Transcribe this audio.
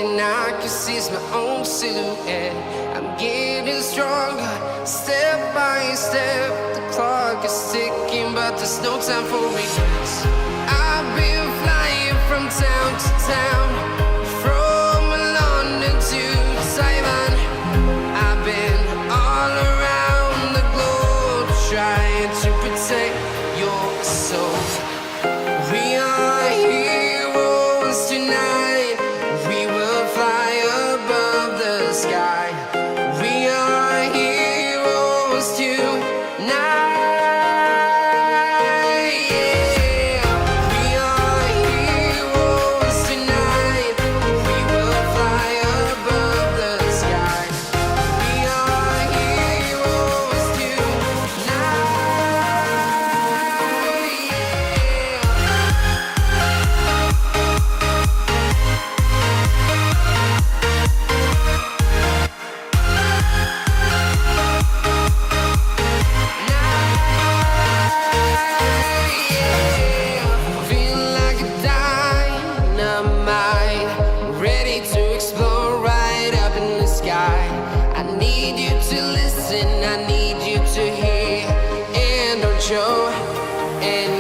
thing I can see is my own silhouette. I'm getting stronger, step by step. The clock is ticking, but there's no time for regrets. I've been flying from town to town, from London to Taiwan. I've been all around the globe trying to protect your soul. We are heroes tonight. We will fly above the sky. We are heroes tonight. Yeah. We are heroes tonight. We will fly above the sky. We are heroes tonight. Feel like a dynamite, ready to explode right up in the sky. I need you to listen, I need you to hear, and don't show. And